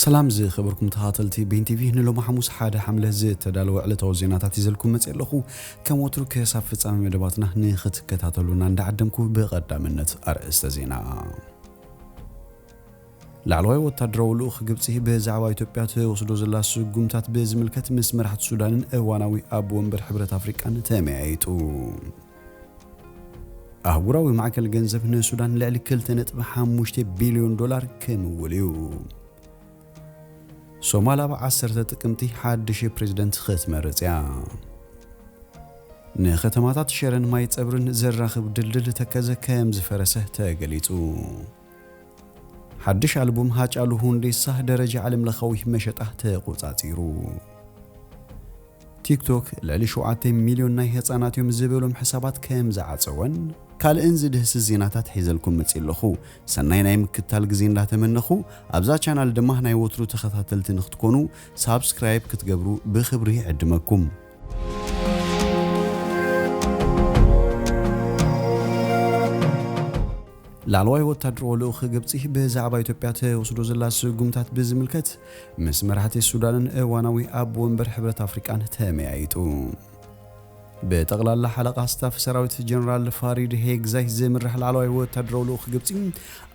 سلام زي خبركم تخاطلتي بين تي في نلو محموس حدا حمله زي تدالو علتو زيناتات يزلكم مصيلخو كموترو كيساف فصام مدباتنا نخت كتاتلونا ندعدمكو بقدامنت ارئيسته زينا لعلوي وتدرو لوخ غبصي بزعوا ኢትዮጵያ ተወስዶ ዘላሱ ጉምታት በዝምልከት መስመራት ሱዳንን እዋናዊ አብ ወንበር ሕብረት አፍሪካን ተመያይጡ አህጉራዊ ማዕከል ገንዘብ ንሱዳን ልዕሊ 2.5 ቢሊዮን ዶላር ከምውልዩ ሶማሊያ በ10 ጥቅምቲ ሓድሽ ፕሬዝዳንት ክትመርጽያ ንኸተማታት ሸረን ማይ ጸብርን ዘራኽብ ድልድል ተከዘ ከም ዝፈረሰ ተገሊጹ حدش ألبوم هاجالو هونديسا درجة علم لخوي مشطه تقوصاصيرو تيك توك لعلي شوعات مليون ناي هصاناتيوم زبلوم حسابات كم زعصون ካልእን ዝድህስ ዜናታት ሒዘልኩም መጽለኹ ሰናይ ናይ ምክታል ግዜ እንዳተመነኹ ኣብዛ ቻናል ድማ ናይ ወትሩ ተኸታተልቲ ንኽትኮኑ ሳብስክራይብ ክትገብሩ ብኽብሪ ዕድመኩም ላልዋይ ወታደር ወልኡኽ ግብጽ በዛዕባ ኢትዮጵያ ተወስዶ ዘላስ ጉምታት በዝምልከት መስመራት ሱዳንን እዋናዊ አብ ወንበር ሕብረት አፍሪካን ተመያይጡ በጠቅላላ ሐለቃ ስታፍ ሰራዊት ጀነራል ፋሪድ ሄግዛይ ዘምርሕ ላልዋይ ወታደር ወልኡኽ ግብጽ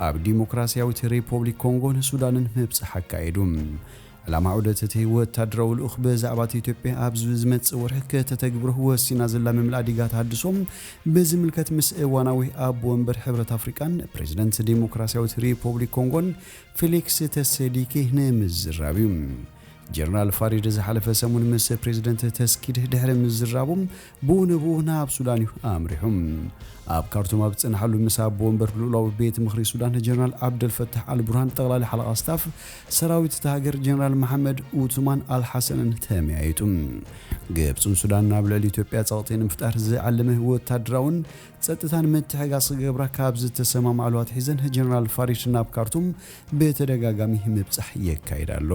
አብ ዲሞክራሲያዊት ሪፐብሊክ ኮንጎን ሱዳንን ምብጽሕ አካይዱም علامة عودته وتدرو الأخبار زعبات إثيوبيا أبز زمت ورحك تتجبره وسينا زلا مملاديجات هادسوم بزملكة مسئوانوي أب ومبر حبرة أفريقيا بريزيدنت ديمقراطية ريبوبليك كونغون فيليكس تسيديكي نمز الرابيم جنرال فاريد زحلف سمون مس بريزيدنت تسكيد دحر مزرابم بونبونا بسودانيو امرهم اب كارتوم ابصن حلو مساب ومبر لولاو بيت مخري سودان جنرال عبد الفتاح البرهان تغلال حلقه استاف سراويت تهاجر جنرال محمد اوتمان الحسن تاميايتم ግብጽን ሱዳን ናብ ልዕሊ ኢትዮጵያ ጻውቴን ምፍጣር ዝዓለመ ወታደራውን ጸጥታን መተሐጋስ ገብራ ካብ ዝተሰማማዕሏት ሒዘን ጀነራል ፋሪድ ናብ ካርቱም በተደጋጋሚ ምብጽሕ ይካይዳሉ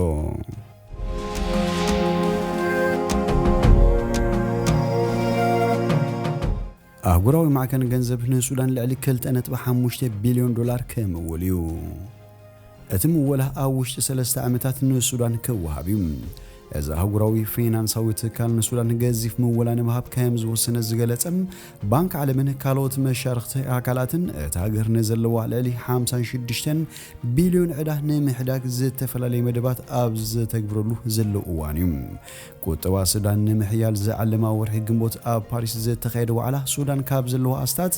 አህጉራዊ ማዕከን ገንዘብ ንሱዳን ልዕሊ 2.5 ቢሊዮን ዶላር ከምውልዩ እትም ወላ አውሽት 3 ዓመታት ንሱዳን ከወሃቢም إذا هجروي فينانساዊ ትካል ንሱዳን ገዚፍ መወላነ ማህብ ከምዝ ወሰነ ዝገለጸም ባንክ ዓለምን ካሎት መሻርክቲ አካላትን ታገር ነዘለዋ ለሊ 56 ቢሊዮን ዕዳ ንምሕዳግ ዝተፈላልይ መደባት ኣብዝ ተግብረሉ ዘለው እዋንዩም ቁጠባ ሱዳን ንምሕያል ዘዓለማ ወርሒ ግንቦት ኣብ ፓሪስ ዝተኻየደ ዋዕላ ሱዳን ካብ ዘለው ኣስታት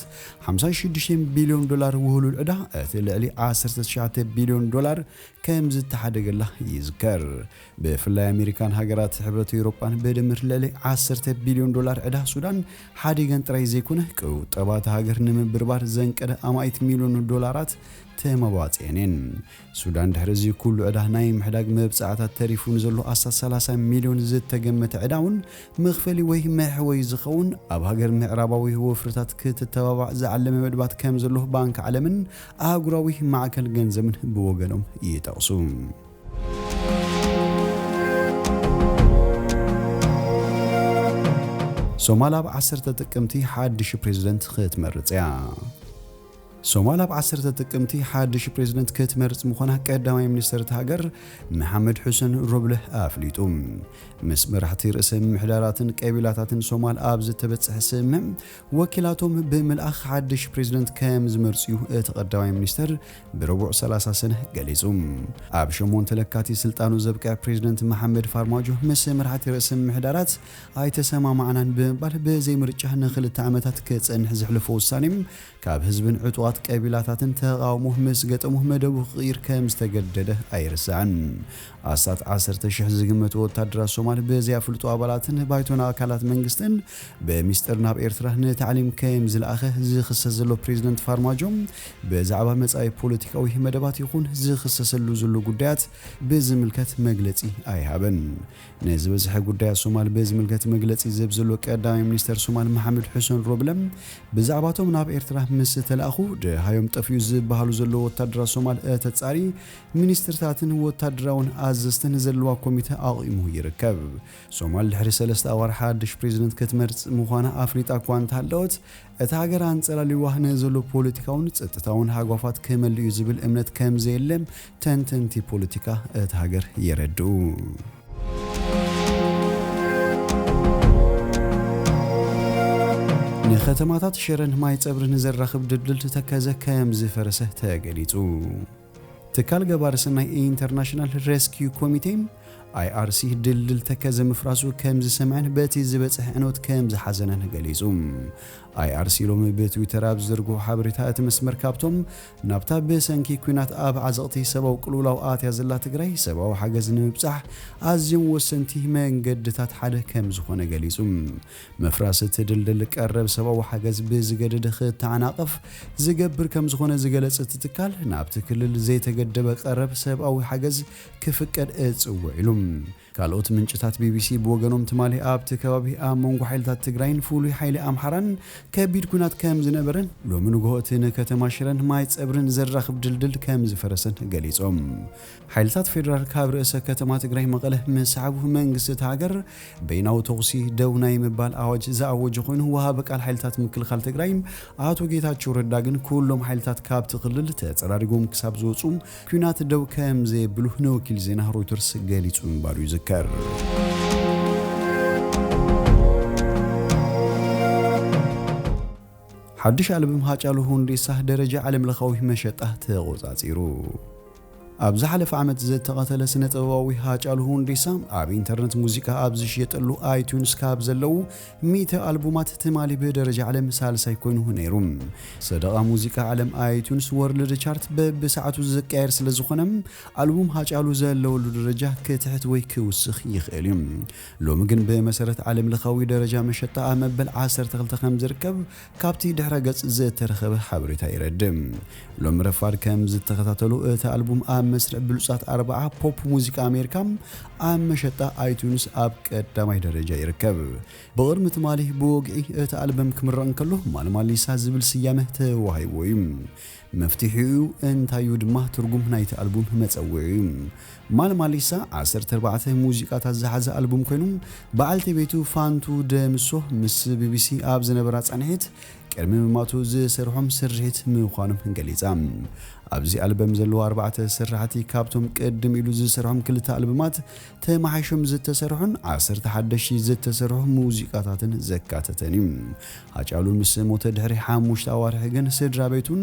56 ቢሊዮን ዶላር ውህሉ ዕዳ እትልዕሊ 19 ቢሊዮን ዶላር ከምዝ ተሓደገላ ይዝከር በፍላይ አሜሪካን ሀገራት ሕብረት አውሮፓን በድምር ለለ 10 ቢሊዮን ዶላር ዕዳ ሱዳን ሓዲገን ጥራይ ዘይኮነ ቁጠባት ሀገር ንምብርባር ዘንቀደ አማይት ሚሊዮን ዶላራት ተመባጽየንን ሱዳን ድሕርዚ ኩሉ ዕዳ ናይ ምሕዳግ መብጻዕታት ተሪፉን ዘሎ 30 ሚሊዮን ዝተገመተ ዕዳውን መኽፈሊ ወይ መሕወይ ዝኸውን ኣብ ሀገር ምዕራባዊ ወፍርታት ክትተባባዕ ዝዓለመ መድባት ከም ዘሎ ባንክ ዓለምን አህጉራዊ ማዕከል ገንዘብን ብወገኖም ይጠቕሱ ሶማሊያ በ10 ጥቅምቲ ሓድሽ ፕሬዝዳንት ክትመርጽያ ሶማሊያ በ10 ጥቅምቲ ሓድሽ ፕሬዝዳንት ክትመርጽ ምዃና ቀዳማይ ሚኒስትር ሃገር መሐመድ ሑሰን ሮብለህ አፍሊጡም ምስ መራሕቲ ርእሰ ምሕዳራትን ቀቢላታትን ሶማል ኣብ ዝተበጽሐ ስምዕ ወኪላቶም ብምልኣኽ ሓድሽ ፕሬዝዳንት ከም ዝመርጽዩ ተቀዳማይ ሚኒስትር ብረቡዕ 30 ሰነ ገሊጹም ኣብ ሸሞንተ ለካቲ ስልጣኑ ዘብቅዕ ፕሬዝዳንት መሐመድ ፋርማጆ ምስ መራሕቲ ርእሰ ምሕዳራት ኣይተሰማማዕናን ብምባል በዘይ ምርጫ ንኽልተ ዓመታት ከጸንሕ ዝሕለፈ ውሳኔም ካብ ህዝብን ዕጡዋት ቀቢላታትን ተቃውሞ ምስ ገጠሙ መደቡ ቕይር ከም ዝተገደደ ኣይርስዕን ኣስታት 10,000 ዝግመቱ ወታደራት ሶማል በዚያ ፍልጡ አባላትን ባይቶና አካላት መንግስትን በሚስጥር ናብ ኤርትራ ንታዕሊም ከም ዝለኣኸ ዝኽሰስ ዘሎ ፕሬዝዳንት ፋርማጆም በዛዕባ መጻኢ ፖለቲካዊ መደባት ይኹን ዝኽሰሰሉ ዘሎ ጉዳያት በዝምልከት መግለጺ ኣይሃበን ነዝበዝሐ ጉዳያት ሶማል በዝምልከት መግለጺ ዘብ ዘሎ ቀዳማይ ሚኒስትር ሶማል መሐመድ ሑሰን ሮብለም በዛዕባቶም ናብ ኤርትራ ምስ ተላኣኹ ሃዮም ጠፍዩ ዝበሃሉ ዘሎ ወታደራዊ ሶማል ተጻሪ ሚኒስትርታትን ወታደራውን ኣዘዝትን ዘለዋ ኮሚቴ ኣቂሙ ይርከብ ሶማል ድሕሪ 3 ኣዋርሕ ሓድሽ ፕሬዝደንት ክትመርጽ ምዃና ኣፍሪጣ እኳ እንተሃለወት እቲ ሃገር አንጸላልዋ ንዘሎ ፖለቲካውን ጸጥታውን ሃጓፋት ከመልዩ ዝብል እምነት ከም ዘየለም ተንተንቲ ፖለቲካ እቲ ሃገር የረድኡ ንኸተማታት ሽረን ማይ ጸብርን ዘራኽብ ድልድል ተከዘ ከም ዝፈረሰ ተገሊጹ ትካል ገባሪ ሰናይ ኢንተርናሽናል ሬስኪዩ ኮሚቴ IRC ድልድል ተከዘ ምፍራሱ ከም ዝሰምዐን በቲ ዝበጽሕ ዕኖት ከም ዝሓዘነን ገሊጹ IRC ሎሚ በትዊተር ኣብ ዝርግሑ ሓበሬታ እቲ መስመር ካብቶም ናብታ ብሰንኪ ኩናት ኣብ ዓዘቕቲ ሰብኣዊ ቅልውላው ኣትያ ዘላ ትግራይ ሰብኣዊ ሓገዝ ንምብጻሕ ኣዝዮም ወሰንቲ መንገድታት ሓደ ከም ዝኾነ ገሊጹ መፍራስ እቲ ድልድል ቀረብ ሰብኣዊ ሓገዝ ብዝገደደ ክተዓናቐፍ ዝገብር ከም ዝኾነ ዝገለጸ እቲ ትካል ናብቲ ክልል ዘይተገደበ ቀረብ ሰብኣዊ ሓገዝ ክፍቀድ እጽውዕ ኢሉ ካልኦት ምንጭታት BBC ብወገኖም ትማሊ ኣብቲ ከባቢ ኣብ መንጎ ሓይልታት ትግራይን ፍሉይ ሓይሊ ኣምሓራን ከቢድ ኩናት ከም ዝነበረን ሎሚ ንግሆት ንከተማ ሽረን ማይ ጸብርን ዘራኽብ ድልድል ከም ዝፈረሰን ገሊጾም ሓይልታት ፌደራል ካብ ርእሰ ከተማ ትግራይ መቐለ ምስዓቡ መንግስቲ ሃገር በይናዊ ተቑሲ ደው ናይ ምባል ኣዋጅ ዝኣወጀ ኮይኑ ወሃበ ቃል ሓይልታት ምክልኻል ትግራይ ኣቶ ጌታቸው ረዳ ግን ኩሎም ሓይልታት ካብቲ ክልል ተጸራሪጎም ክሳብ ዝወጹ ኩናት ደው ከም ዘየብሉ ንወኪል ዜና ሮይተርስ ገሊጹ ምባሉ ይዝከር ሓድሽ ኣልበም ሃጫሉ ሁንዴሳ ደረጃ ዓለም ለኻዊ መሸጣ ተቆጻጺሩ ኣብ ዝሓለፈ ዓመት ዝተቐተለ ስነ ጥበባዊ ሃጫሉ ሁንዴሳ ኣብ ኢንተርኔት ሙዚቃ ኣብ ዝሽየጠሉ iTunes ካብ ዘለው 100 ኣልቡማት ትማሊ ብደረጃ ዓለም ሳልሳይ ኮይኑ ነይሩ ሰደቓ ሙዚቃ ዓለም iTunes ወርልድ ቻርት በብሰዓቱ ዝቀያየር ስለ ዝኾነ ኣልቡም ሃጫሉ ዘለውሉ ደረጃ ክትሕት ወይ ክውስኽ ይኽእል እዩ ሎሚ ግን ብመሰረት ዓለም ለኻዊ ደረጃ መሸጣ ኣብ መበል 12 ከም ዝርከብ ካብቲ ድሕረ ገጽ ዝተረኸበ ሓበሬታ ይረድም ሎሚ ረፋድ ከም ዝተኸታተሉ እቲ ኣልቡም ኣብ መስርዕ ብሉጻት 40 ፖፕ ሙዚቃ ኣሜሪካ ኣብ መሸጣ iTunes ኣብ ቀዳማይ ደረጃ ይርከብ ብቕድሚ ትማሊ ብወግዒ እቲ ኣልበም ክምረቕ እንከሎ ማልማሊሳ ዝብል ስያመ ተዋሂብዎ እዩ መፍትሒኡ እንታይ እዩ ድማ ትርጉም ናይቲ ኣልቡም መጸውዒ እዩ ማልማሊሳ 14 ሙዚቃታት ዝሓዘ ኣልቡም ኮይኑ በዓልቲ ቤቱ ፋንቱ ደምሶ ምስ BBC ኣብ ዝነበራ ጸኒሕት ቅድሚ ምማቱ ዝሰርሖም ስርሒት ምዃኖም ገሊጻ ኣብዚ ኣልበም ዘለዎ 4 ስራሕቲ ካብቶም ቅድም ኢሉ ዝሰርሖም ክልተ ኣልበማት ተማሓይሾም ዝተሰርሑን 11 ዝተሰርሑ ሙዚቃታትን ዘካተተን እዩ ሃጫሉ ምስ ሞተ ድሕሪ 5 ኣዋርሕ ግን ስድራ ቤቱን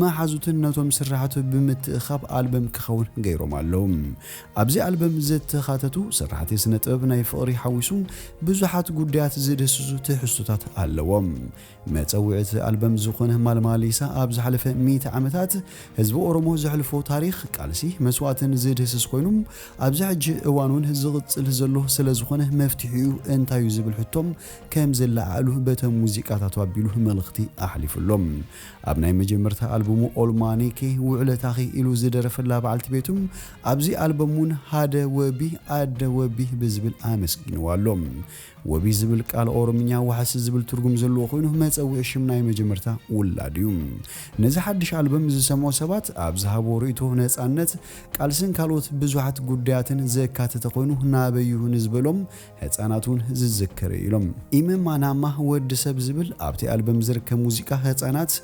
ማሓዙትን ነቶም ስራሕቱ ብምትእኻብ ኣልበም ክኸውን ገይሮም ኣለዉ ኣብዚ ኣልበም ዝተኻተቱ ስራሕቲ ስነ ጥበብ ናይ ፍቕሪ ሓዊሱ ብዙሓት ጉዳያት ዝድህስሱ ትሕዝቶታት ኣለዎም መጸውዒት ኣልበም ዝኾነ ማልማሊሳ ኣብ ዝሓለፈ 100 ዓመታት ህዝቢ ኦሮሞ ዘሕልፎ ታሪኽ ቃልሲ መስዋዕትን ዝድህስስ ኮይኑ ኣብዚ ሕጂ እዋኑን ዝቕጽል ዘሎ ስለ ዝኾነ መፍትሒኡ እንታይ እዩ ዝብል ሕቶም ከም ዝለዓሉ በቶም ሙዚቃታት ኣቢሉ መልእኽቲ ኣሕሊፉሎም ኣብ ናይ መጀመርታ ኣልበሙ ኦልማኒኬ ውዕለታኺ ኢሉ ዝደረፈላ በዓልቲ ቤቱ ኣብዚ ኣልበሙን ሃደ ወቢ ኣደ ወቢ ብዝብል ኣመስጊንዋሎም ወቢ ዝብል ቃል ኦሮምኛ ወሓስ ዝብል ትርጉም ዘለዎ ኮይኑ መጸውዒ ሽም ናይ መጀመርታ ውላድ እዩ ነዚ ሓድሽ ኣልበም ዝሰምዑ ሰባት ኣብ ዝሃቦ ርእይቶ ነጻነት ቃልስን ካልኦት ብዙሓት ጉዳያትን ዘካተተ ኮይኑ ናበይሁ ንዝበሎም ህፃናቱን ዝዝከር ኢሎም ኢመማናማ ወዲ ሰብ ዝብል ኣብቲ ኣልበም ዝርከብ ሙዚቃ ህፃናት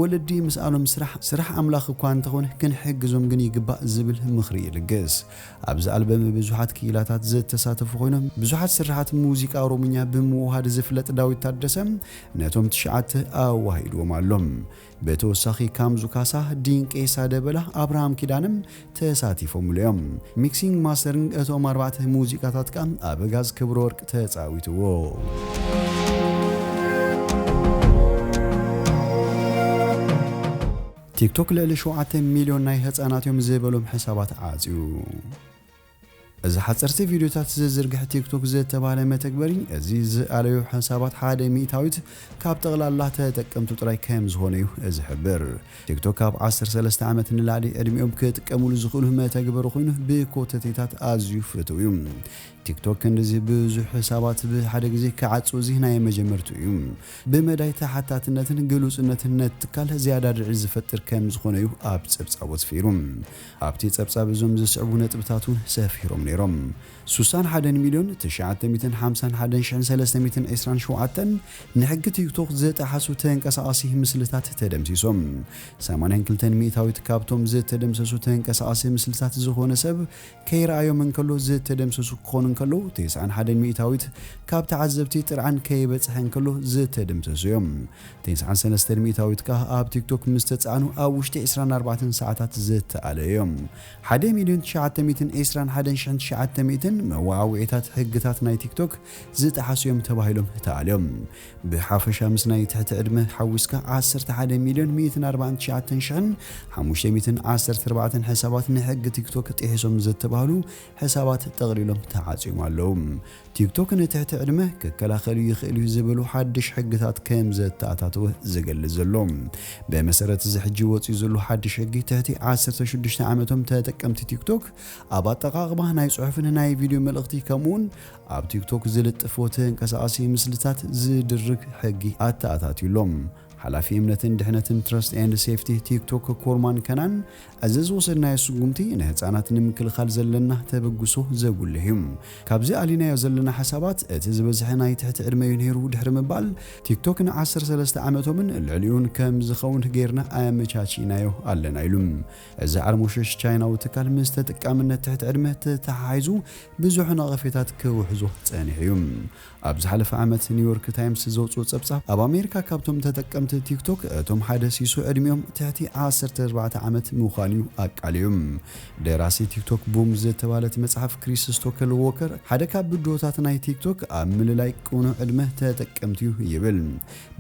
ወለዲ ምስኣሎም ስራሕ ኣምላኽ እኳ እንተኾነ ክንሕግዞም ግን ይግባእ ዝብል ምኽሪ ይልግስ ኣብዚ ኣልበም ብዙሓት ክኢላታት ዝተሳተፉ ኮይኖም ብዙሓት ስራሓት ሙዚቃ ኦሮምኛ ብምውሃድ ዝፍለጥ ዳዊት ታደሰ ነቶም 9 ኣዋሂድዎም ኣሎም በተወሳኺ ካምዙ ካሳ ዲንቄ ሳደበላ አብርሃም ኪዳንም ተሳቲፎም እዮም ሚክሲንግ ማስተሪንግ እቶም 4 ሙዚቃታት ቃም አበጋዝ ክብረ ወርቅ ተጻዊትዎ ቲክቶክ ልዕሊ 7 ሚሊዮን ናይ ህፃናት እዮም ዝበሎም ሕሳባት ኣጽዩ إذا حصرت فيديوهات زرقح تيك توك زي تبعنا متكبرين أزيز على حسابات حدا ميتاويت كاب تغلى الله تتكمتو تراي كامز هونيو إذا حبر تيك توك كاب 10 عامات نلعلي أدميهم كتكمل زخوله ما تكبروا خينه بكوتتيتات أزيو فتويوم تيك توك እንደዚህ ብዙ حسابات بحد ጊዜ ከዓጽ ወዚህና የመጀመርቱ እዩ በመዳይ ተሓታትነትን ግሉጽነትን ትካል ዝያዳ ድዕ ዝፈጥር ከም ዝኾነ እዩ ኣብ ጸብጻብ ወስፊሩም ኣብቲ ጸብጻብ ዞም ዝስዕቡ ነጥብታቱን ሰፊሮም ነይሮም 61,551,327 ንሕጊ ቲክቶክ ዘጠሓሱ ተንቀሳቃሲ ምስልታት ተደምሲሶም 82 ሚእታዊት ካብቶም ዝተደምሰሱ ተንቀሳቃሲ ምስልታት ዝኾነ ሰብ ከይራእዮም እንከሎ ዝተደምሰሱ ክኾኑ እንከሎ 91 ሚእታዊት ካብ ተዓዘብቲ ጥርዓን ከይበጽሐን እንከሎ ዝተደምሰሱ እዮም 93 ሚእታዊት ካ ኣብ ቲክቶክ ምስተጻኑ ኣብ ውሽጢ 24 ሰዓታት ዝተኣለዮም 1,921,900 መዋዕውዒታት ሕግታት ናይ ቲክቶክ ዝተሓስዮም ተባሂሎም ተኣልዮም ብሓፈሻ ምስ ናይ ትሕቲ ዕድመ ሓዊስካ 11,149,514 ሕሳባት ንሕጊ ቲክቶክ ጥሒሶም ዝተባህሉ ሕሳባት ጠቕሊሎም ተዓጽዮም ኣለዉ ቲክቶክ ንትሕቲ ዕድመ ክከላኸሉ ይኽእሉ ዝብሉ ሓድሽ ሕግታት ከም ዘተኣታተወ ዝገልጽ ዘሎ ብመሰረት ዝሕጂ ወፂኡ ዘሎ ሓድሽ ሕጊ ትሕቲ 16 ዓመቶም ተጠቀምቲ ቲክቶክ ኣብ ኣጠቓቕማ ናይ ጽሑፍን ናይ ቪድዮ መልእኽቲ ከምኡውን ኣብ ቲክቶክ ዝልጥፉ ተንቀሳቓሲ ምስልታት ዝድርግ ሕጊ ኣተኣታቲሎም ሓላፊ እምነትን ድሕነትን ትረስት ኤንድ ሴፍቲ ቲክቶክ ኮርማን ከናን ኣዘዝ ወሰድናዮ ስጉምቲ ንህፃናት ንምክልኻል ዘለና ተበግሶ ዘጉልህ እዩ ካብዚ ኣሊናዮ ዘለና ሓሳባት እቲ ዝበዝሐ ናይ ትሕቲ ዕድመ ነይሩ ድሕሪ ምባል ቲክቶክ ን13 ዓመቶምን ልዕሊኡን ከም ዝኸውን ጌርና ኣመቻችናዮ ኣለና ኢሉ እዚ ዓርሙሽሽ ቻይናዊ ትካል ምስ ተጠቃምነት ትሕቲ ዕድመ ተተሓሒዙ ብዙሕ ነቐፌታት ክውሕዞ ጸኒሑ እዩ ኣብ ዝሓለፈ ዓመት ኒውዮርክ ታይምስ ዘውፅኦ ጸብጻብ ኣብ ኣሜሪካ ካብቶም ተጠቀምቲ ቲክቶክ እቶም ሓደ ሲሱ ዕድሜኦም ትሕቲ 14 ዓመት ምዃኑ ኣቃልዮም ደራሲ ቲክቶክ ቡም ዝተባለት መጽሓፍ ክሪስ ስቶከል ዎከር ሓደ ካብ ብድሆታት ናይ ቲክቶክ ኣብ ምልላይ ቁኑዕ ዕድመ ተጠቀምቲ ይብል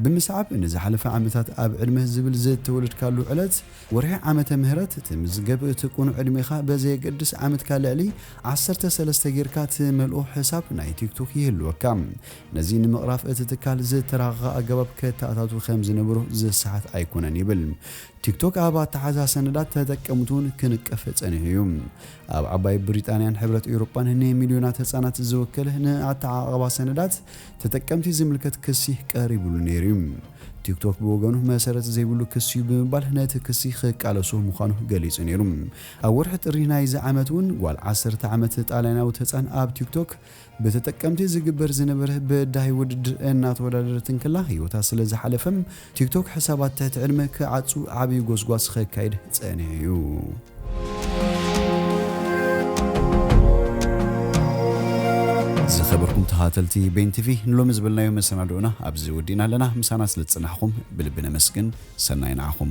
ብምስዓብ ንዝሓለፈ ዓመታት ኣብ ዕድመ ዝብል ዝተወለድካሉ ዕለት ወርሒ ዓመተ ምህረት ትምዝገብ እቲ ቁኑዕ ዕድሜኻ በዘየገድስ ዓመትካ ልዕሊ 13 ጌርካ ትመልኦ ሕሳብ ናይ ቲክቶክ ይህልወካ ነዚ ንምቕራፍ እቲ ትካል ዝተራቐቐ ኣገባብ ከተኣታቱ ከም ዝነበሮ ዘሰሓት ኣይኮነን ይብል ቲክቶክ ኣብ ኣተሓዛ ሰነዳት ተጠቀምቱን ክንቀፍ ጸኒሑ እዩ ኣብ ዓባይ ብሪጣንያን ሕብረት ኤውሮጳን ንሚልዮናት ህፃናት ዝወከለ ንኣተዓቐባ ሰነዳት ተጠቀምቲ ዝምልከት ክሲ ቀሪቡሉ ነይሩ ቲክቶክ ብወገኑ መሰረት ዘይብሉ ክሲ ብምባል ነቲ ክሲ ክቃለሶ ምዃኑ ገሊጹ ነይሩ ኣብ ወርሒ ጥሪ ናይ ዝዓመት እውን ጓል 10 ዓመት ጣልያናዊት ህፃን ኣብ ቲክቶክ በተጠቀምቲ ዝግበር ዝነበረ በዳይ ውድድር እናተወዳደረትን ከላ ህይወታ ስለ ዝሓለፈም ቲክቶክ ሕሳባት ትሕቲ ዕድመ ክዓጹ ዓብይ ጎስጓስ ክካይድ ጸኒሑ እዩ ዝኸበርኩም ተኸታተልቲ ቤን ቲቪ ንሎሚ ዝብልናዮ መሰናዶና ኣብዚ ወዲና ኣለና ምሳና ስለ ዝጽናሕኩም ብልቢ ነመስግን ሰናይ ንዓኹም